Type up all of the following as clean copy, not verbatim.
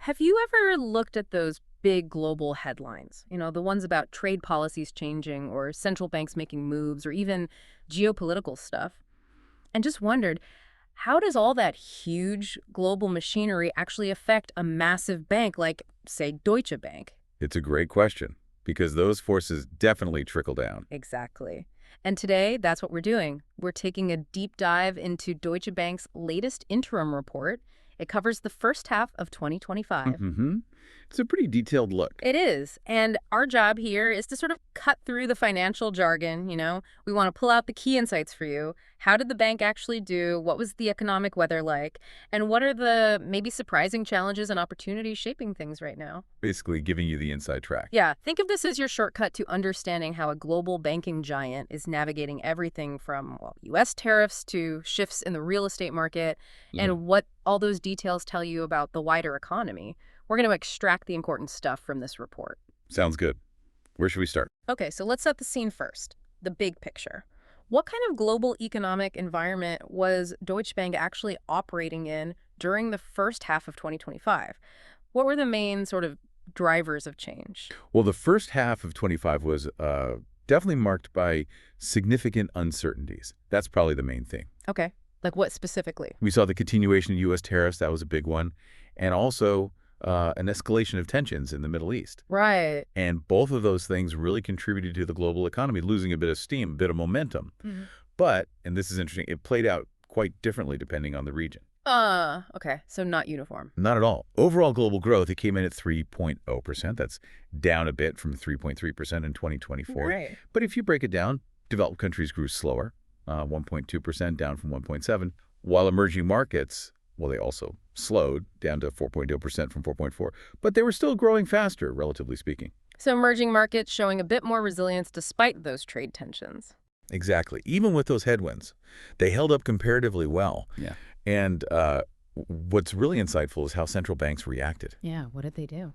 Have you ever looked at those big global headlines? The ones about trade policies changing or central banks making moves or even geopolitical stuff, and just wondered, how does all that huge global machinery actually affect a massive bank like, say, Deutsche Bank? It's a great question because those forces definitely trickle down. Exactly. And today, that's what we're doing. We're taking a deep dive into Deutsche Bank's latest interim report. It covers the first half of 2025. hmm It's a pretty detailed look. It is. And our job here is to sort of cut through the financial jargon. We want to pull out the key insights for you. How did the bank actually do? What was the economic weather like? And what are the maybe surprising challenges and opportunities shaping things right now? Basically giving you the inside track. Yeah, think of this as your shortcut to understanding how a global banking giant is navigating everything from, well, U.S. tariffs to shifts in the real estate market and what all those details tell you about the wider economy. We're going to extract the important stuff from this report. Sounds good. Where should we start? Okay, so let's set the scene first, the big picture. What kind of global economic environment was Deutsche Bank actually operating in during the first half of 2025? What were the main sort of drivers of change? Well, the first half of 25 was definitely marked by significant uncertainties. That's probably the main thing. Okay, like what specifically? We saw the continuation of U.S. tariffs. That was a big one. And also an escalation of tensions in the Middle East. Right. And both of those things really contributed to the global economy losing a bit of steam, a bit of momentum. But, and this is interesting, it played out quite differently depending on the region. Okay, so not uniform. Not at all. Overall global growth, it came in at 3.0%. That's down a bit from 3.3% in 2024. Right. But if you break it down, developed countries grew slower, 1.2% down from 1.7%, while emerging markets, well, they also slowed down to 4.0% from 4.4%, but they were still growing faster, relatively speaking. So emerging markets showing a bit more resilience despite those trade tensions. Exactly. Even with those headwinds, they held up comparatively well. Yeah. And what's really insightful is how central banks reacted. Yeah, what did they do?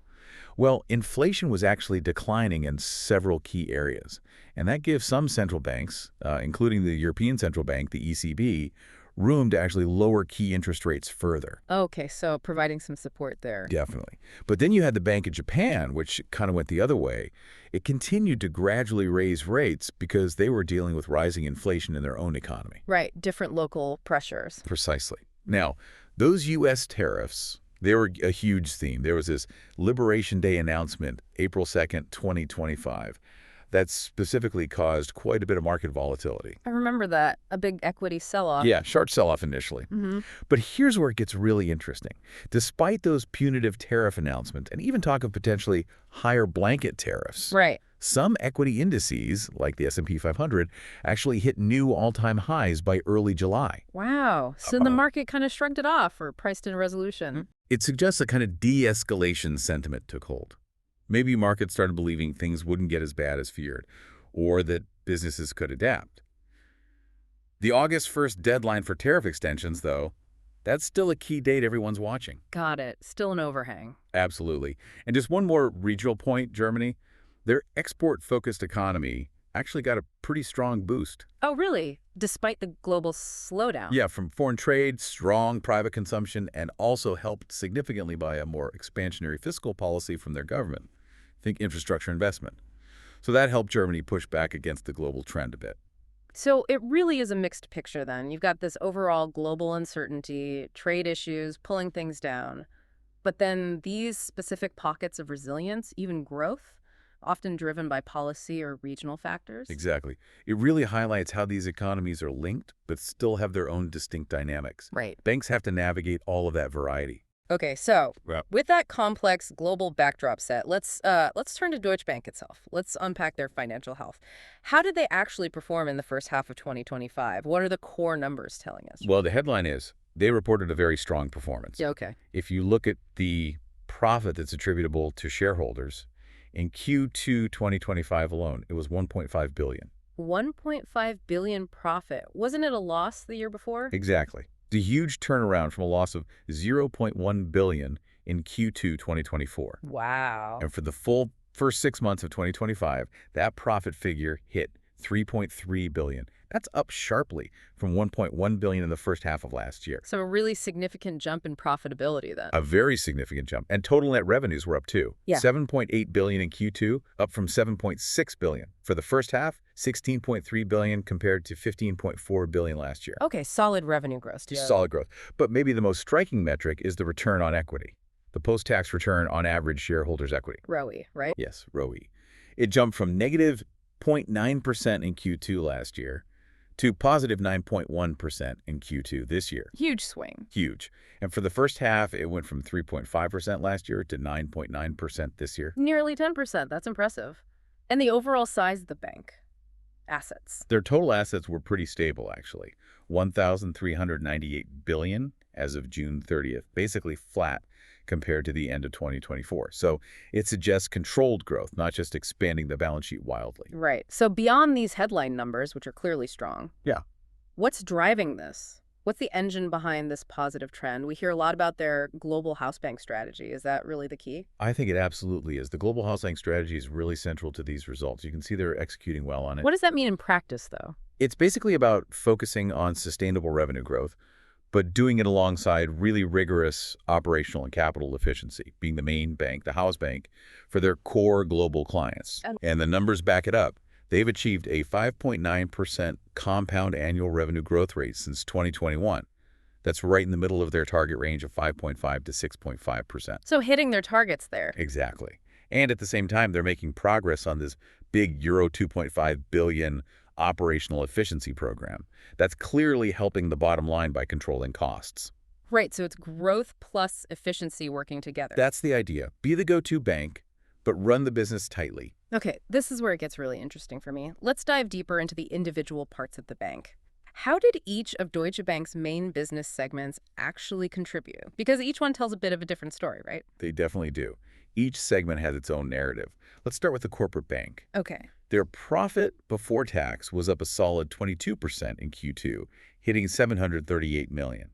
Well, inflation was actually declining in several key areas. And that gives some central banks, including the European Central Bank, the ECB, room to actually lower key interest rates further. Okay, so providing some support there. Definitely. But then you had the Bank of Japan, which kind of went the other way. It continued to gradually raise rates because they were dealing with rising inflation in their own economy. Right, different local pressures. Precisely. Now, those U.S. tariffs, they were a huge theme. There was this Liberation Day announcement, April 2nd, 2025. That specifically caused quite a bit of market volatility. I remember that, a big equity sell-off. Yeah, sharp sell-off initially. But here's where it gets really interesting. Despite those punitive tariff announcements and even talk of potentially higher blanket tariffs, Right. some equity indices, like the S&P 500, actually hit new all-time highs by early July. Wow. So the market kind of shrugged it off or priced in a resolution. It suggests a kind of de-escalation sentiment took hold. Maybe markets started believing things wouldn't get as bad as feared, or that businesses could adapt. The August 1st deadline for tariff extensions, though, that's still a key date everyone's watching. Got it. Still an overhang. Absolutely. And just one more regional point, Germany, their export-focused economy actually got a pretty strong boost. Oh, really? Despite the global slowdown? Yeah, from foreign trade, strong private consumption, and also helped significantly by a more expansionary fiscal policy from their government. Think infrastructure investment. So that helped Germany push back against the global trend a bit. So it really is a mixed picture then. You've got this overall global uncertainty, trade issues, pulling things down. But then these specific pockets of resilience, even growth, often driven by policy or regional factors. Exactly. It really highlights how these economies are linked, but still have their own distinct dynamics. Right. Banks have to navigate all of that variety. Okay, so Yeah. with that complex global backdrop set, let's turn to Deutsche Bank itself. Let's unpack their financial health. How did they actually perform in the first half of 2025? What are the core numbers telling us? Well, the headline is, they reported a very strong performance. Yeah, okay. If you look at the profit that's attributable to shareholders, in Q2 2025 alone, it was $1.5 billion. 1.5 billion profit. Wasn't it a loss the year before? Exactly. The huge turnaround from a loss of $0.1 billion in Q2 2024. Wow. And for the full first 6 months of 2025, that profit figure hit $3.3 billion. That's up sharply from 1.1 billion in the first half of last year. So a really significant jump in profitability then. A very significant jump. And total net revenues were up too. Yeah. 7.8 billion in Q2, up from 7.6 billion. For the first half, 16.3 billion compared to 15.4 billion last year. Okay, solid revenue growth. Yeah. Solid growth. But maybe the most striking metric is the return on equity. The post-tax return on average shareholders' equity. ROE, right? Yes, ROE. It jumped from negative 0.9% in Q2 last year to positive 9.1% in Q2 this year. Huge swing. Huge. And for the first half, it went from 3.5% last year to 9.9% this year. Nearly 10%. That's impressive. And the overall size of the bank, assets. Their total assets were pretty stable, actually. 1,398 billion as of June 30th, basically flat compared to the end of 2024. So it suggests controlled growth, not just expanding the balance sheet wildly. Right. So beyond these headline numbers, which are clearly strong, Yeah. what's driving this? What's the engine behind this positive trend? We hear a lot about their global house bank strategy. Is that really the key? I think it absolutely is. The global housing strategy is really central to these results. You can see they're executing well on it. What does that mean in practice, though? It's basically about focusing on sustainable revenue growth, but doing it alongside really rigorous operational and capital efficiency, being the main bank, the house bank, for their core global clients. And the numbers back it up. They've achieved a 5.9% compound annual revenue growth rate since 2021. That's right in the middle of their target range of 5.5 to 6.5%. So hitting their targets there. Exactly. And at the same time, they're making progress on this big Euro 2.5 billion operational efficiency program. That's clearly helping the bottom line by controlling costs. Right, so it's growth plus efficiency working together. That's the idea. Be the go-to bank, but run the business tightly. Okay, this is where it gets really interesting for me. Let's dive deeper into the individual parts of the bank. How did each of Deutsche Bank's main business segments actually contribute? Because each one tells a bit of a different story, right? They definitely do. Each segment has its own narrative. Let's start with the corporate bank. Okay. Their profit before tax was up a solid 22% in Q2, hitting 738 million.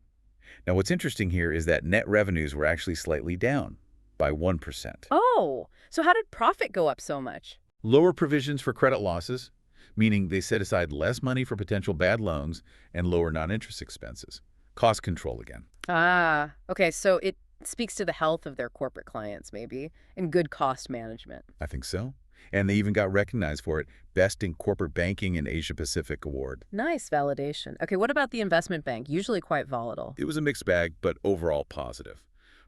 Now, what's interesting here is that net revenues were actually slightly down by 1%. Oh, so how did profit go up so much? Lower provisions for credit losses, meaning they set aside less money for potential bad loans and lower non-interest expenses. Cost control again. Ah, okay, so it speaks to the health of their corporate clients, maybe, and good cost management. I think so. And they even got recognized for it. Best in Corporate Banking in Asia Pacific award. Nice validation. Okay, what about the investment bank? Usually quite volatile. It was a mixed bag, but overall positive.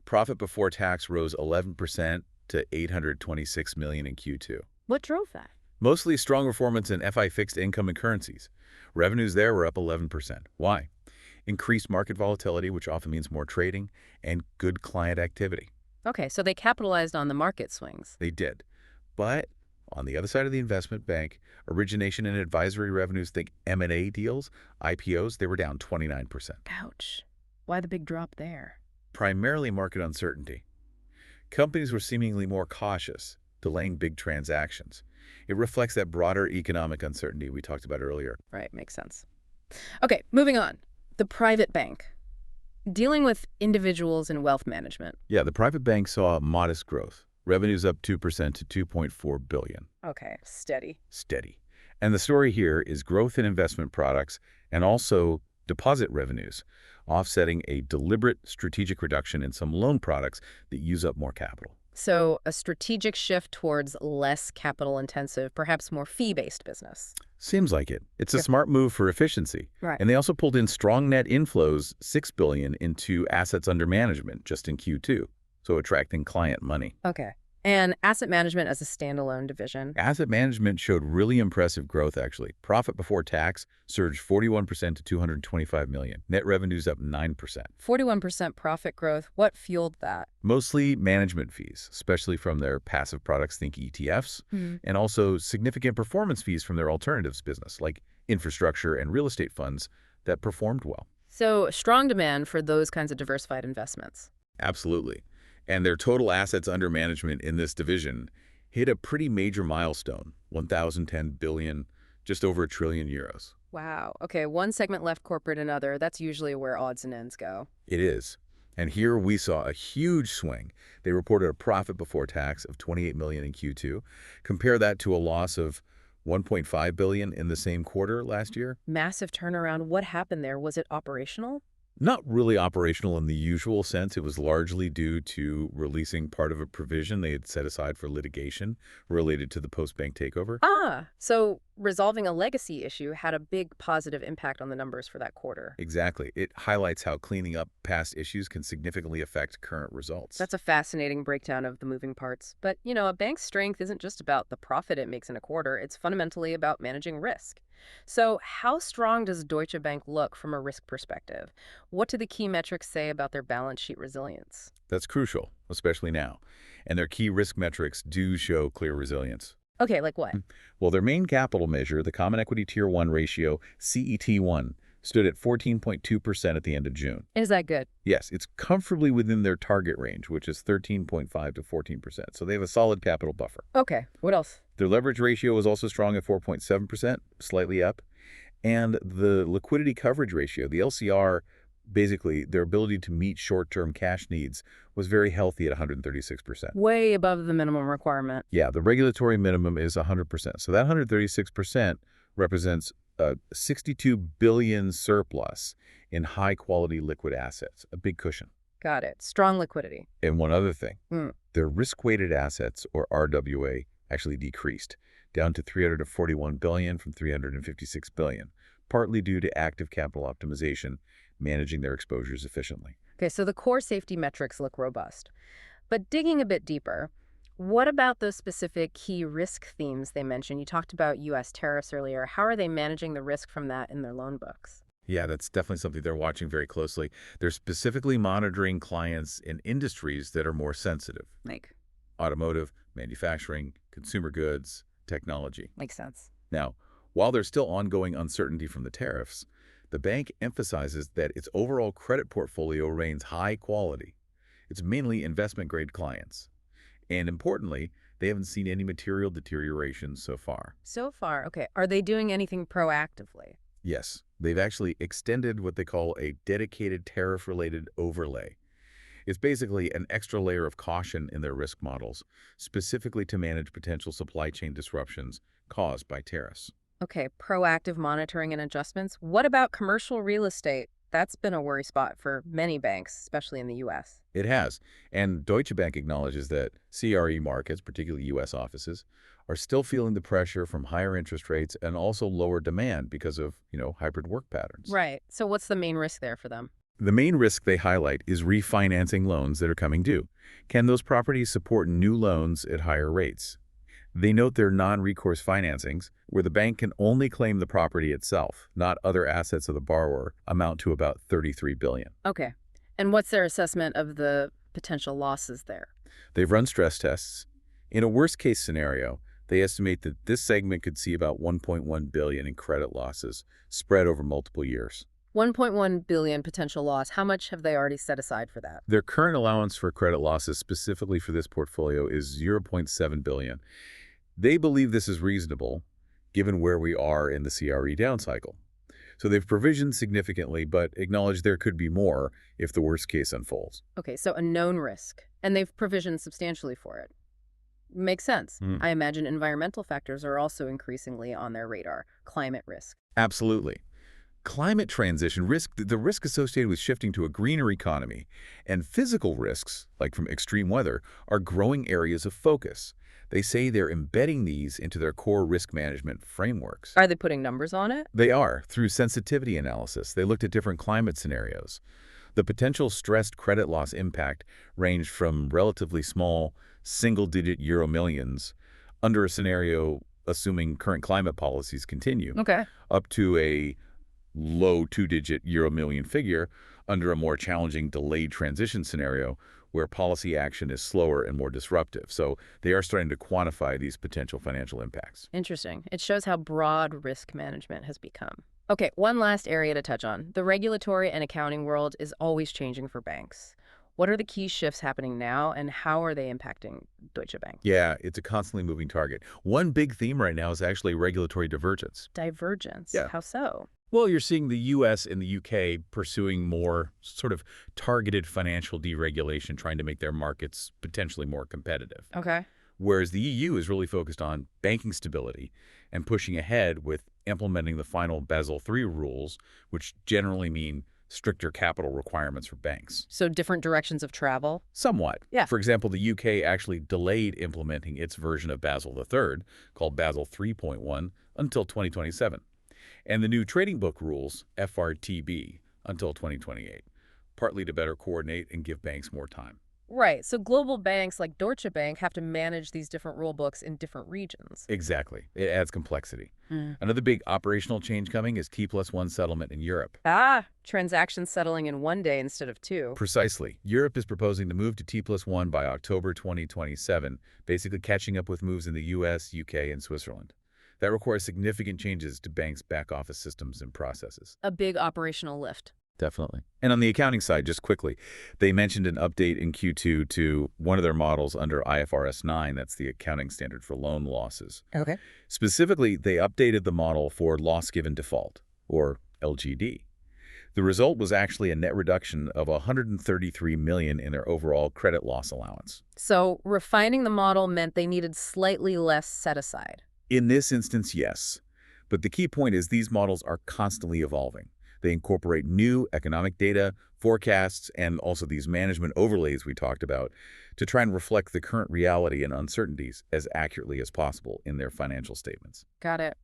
Profit before tax rose 11% to 826 million in Q2. What drove that? Mostly strong performance in FI fixed income and currencies. Revenues there were up 11%. Why? Increased market volatility, which often means more trading, and good client activity. Okay, so they capitalized on the market swings. They did. But on the other side of the investment bank, origination and advisory revenues, think M&A deals, IPOs, they were down 29%. Ouch. Why the big drop there? Primarily market uncertainty. Companies were seemingly more cautious, delaying big transactions. It reflects that broader economic uncertainty we talked about earlier. Right, makes sense. Okay, moving on. The private bank. Dealing with individuals and wealth management. Yeah, the private bank saw modest growth. Revenues up 2% to 2.4 billion. Okay, steady. Steady. And the story here is growth in investment products and also deposit revenues, offsetting a deliberate strategic reduction in some loan products that use up more capital. So a strategic shift towards less capital-intensive, perhaps more fee-based business. Seems like it. It's a Yeah. smart move for efficiency. Right. And they also pulled in strong net inflows, 6 billion, into assets under management just in Q2, so attracting client money. Okay. And asset management as a standalone division. Asset management showed really impressive growth, actually. Profit before tax surged 41% to 225 million. Net revenues up 9%. 41% profit growth. What fueled that? Mostly management fees, especially from their passive products, think ETFs, and also significant performance fees from their alternatives business, like infrastructure and real estate funds that performed well. So strong demand for those kinds of diversified investments. Absolutely. And their total assets under management in this division hit a pretty major milestone, 1,010 billion, just over €1 trillion. Wow. Okay, one segment left corporate, another. That's usually where odds and ends go. It is. And here we saw a huge swing. They reported a profit before tax of 28 million in Q2. Compare that to a loss of 1.5 billion in the same quarter last year. Massive turnaround. What happened there? Was it operational? Not really operational in the usual sense. It was largely due to releasing part of a provision they had set aside for litigation related to the post-bank takeover. So resolving a legacy issue had a big positive impact on the numbers for that quarter. Exactly. It highlights how cleaning up past issues can significantly affect current results. That's a fascinating breakdown of the moving parts. But, a bank's strength isn't just about the profit it makes in a quarter. It's fundamentally about managing risk. So how strong does Deutsche Bank look from a risk perspective? What do the key metrics say about their balance sheet resilience? That's crucial, especially now. And their key risk metrics do show clear resilience. Okay, like what? Well, their main capital measure, the Common Equity Tier 1 ratio, CET1, stood at 14.2% at the end of June. Is that good? Yes, it's comfortably within their target range, which is 13.5 to 14%. So they have a solid capital buffer. Okay, what else? Their leverage ratio was also strong at 4.7%, slightly up. And the liquidity coverage ratio, the LCR, basically their ability to meet short-term cash needs, was very healthy at 136%. Way above the minimum requirement. Yeah, the regulatory minimum is 100%. So that 136% represents a 62 billion surplus in high-quality liquid assets, a big cushion. Got it. Strong liquidity. And one other thing, Mm. their risk-weighted assets, or RWA, actually decreased, down to 341 billion from 356 billion, partly due to active capital optimization, managing their exposures efficiently. Okay, so the core safety metrics look robust. But digging a bit deeper, what about those specific key risk themes they mentioned? You talked about U.S. tariffs earlier. How are they managing the risk from that in their loan books? Yeah, that's definitely something they're watching very closely. They're specifically monitoring clients in industries that are more sensitive. Like, Automotive, manufacturing, consumer goods, technology. makes sense. Now, while there's still ongoing uncertainty from the tariffs, the bank emphasizes that its overall credit portfolio remains high quality. It's mainly investment-grade clients. And importantly, they haven't seen any material deterioration so far. So far, okay. Are they doing anything proactively? Yes, they've actually extended what they call a dedicated tariff-related overlay. It's basically an extra layer of caution in their risk models, specifically to manage potential supply chain disruptions caused by tariffs. Okay, proactive monitoring and adjustments. What about commercial real estate? That's been a worry spot for many banks, especially in the U.S. It has, and Deutsche Bank acknowledges that CRE markets, particularly U.S. offices, are still feeling the pressure from higher interest rates and also lower demand because of, hybrid work patterns. Right. So what's the main risk there for them? The main risk they highlight is refinancing loans that are coming due. Can those properties support new loans at higher rates? They note their non-recourse financings, where the bank can only claim the property itself, not other assets of the borrower, amount to about 33 billion. Okay. And what's their assessment of the potential losses there? They've run stress tests. In a worst-case scenario, they estimate that this segment could see about 1.1 billion in credit losses spread over multiple years. 1.1 billion potential loss. How much have they already set aside for that? Their current allowance for credit losses specifically for this portfolio is 0.7 billion. They believe this is reasonable, given where we are in the CRE down cycle. So they've provisioned significantly, but acknowledge there could be more if the worst case unfolds. Okay, so a known risk, and they've provisioned substantially for it. Makes sense. I imagine environmental factors are also increasingly on their radar. Climate risk. Absolutely. Climate transition risk, the risk associated with shifting to a greener economy, and physical risks, like from extreme weather, are growing areas of focus. They say they're embedding these into their core risk management frameworks. Are they putting numbers on it? They are, through sensitivity analysis. They looked at different climate scenarios. The potential stressed credit loss impact ranged from relatively small, single-digit euro millions, under a scenario assuming current climate policies continue, Okay. up to a low two-digit euro million figure under a more challenging delayed transition scenario where policy action is slower and more disruptive. So they are starting to quantify these potential financial impacts. Interesting. It shows how broad risk management has become. Okay, one last area to touch on. The regulatory and accounting world is always changing for banks. What are the key shifts happening now, and how are they impacting Deutsche Bank? Yeah, it's a constantly moving target. One big theme right now is actually regulatory divergence. Divergence. Yeah. How so? Well, you're seeing the U.S. and the U.K. pursuing more sort of targeted financial deregulation, trying to make their markets potentially more competitive. Okay. whereas the EU is really focused on banking stability and pushing ahead with implementing the final Basel III rules, which generally mean stricter capital requirements for banks. So different directions of travel? Somewhat. Yeah. For example, the UK actually delayed implementing its version of Basel III, called Basel 3.1, until 2027, and the new trading book rules, FRTB, until 2028, partly to better coordinate and give banks more time. Right. So global banks like Deutsche Bank have to manage these different rule books in different regions. Exactly. It adds complexity. Mm. Another big operational change coming is T+1 settlement in Europe. Transactions settling in one day instead of two. Precisely. Europe is proposing to move to T+1 by October 2027, basically catching up with moves in the US, UK, and Switzerland. That requires significant changes to banks' back-office systems and processes. A big operational lift. Definitely. And on the accounting side, just quickly, they mentioned an update in Q2 to one of their models under IFRS 9. That's the accounting standard for loan losses. Okay. Specifically, they updated the model for loss given default, or LGD. The result was actually a net reduction of $133 million in their overall credit loss allowance. So refining the model meant they needed slightly less set aside. In this instance, yes. But the key point is these models are constantly evolving. They incorporate new economic data, forecasts, and also these management overlays we talked about to try and reflect the current reality and uncertainties as accurately as possible in their financial statements. Got it.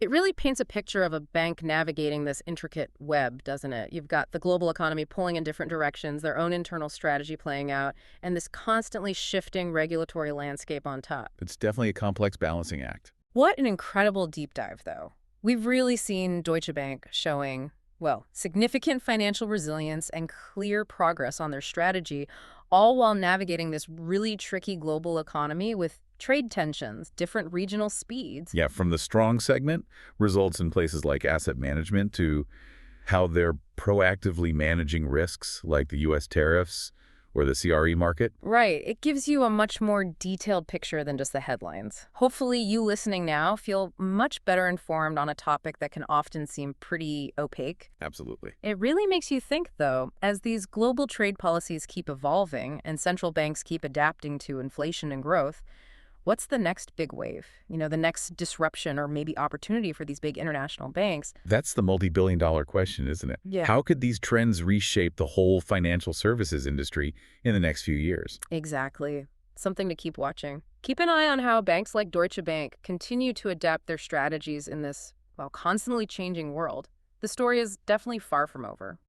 It really paints a picture of a bank navigating this intricate web, doesn't it? You've got the global economy pulling in different directions, their own internal strategy playing out, and this constantly shifting regulatory landscape on top. It's definitely a complex balancing act. What an incredible deep dive, though. We've really seen Deutsche Bank showing, well, significant financial resilience and clear progress on their strategy, all while navigating this really tricky global economy with trade tensions, different regional speeds. Yeah, from the strong segment, results in places like asset management, to how they're proactively managing risks like the U.S. tariffs or the CRE market. Right. It gives you a much more detailed picture than just the headlines. Hopefully you listening now feel much better informed on a topic that can often seem pretty opaque. Absolutely. It really makes you think, though, as these global trade policies keep evolving and central banks keep adapting to inflation and growth, what's the next big wave? The next disruption or maybe opportunity for these big international banks? That's the multi-billion-dollar question, isn't it? Yeah. How could these trends reshape the whole financial services industry in the next few years? Exactly. Something to keep watching. Keep an eye on how banks like Deutsche Bank continue to adapt their strategies in this, well, constantly changing world. The story is definitely far from over.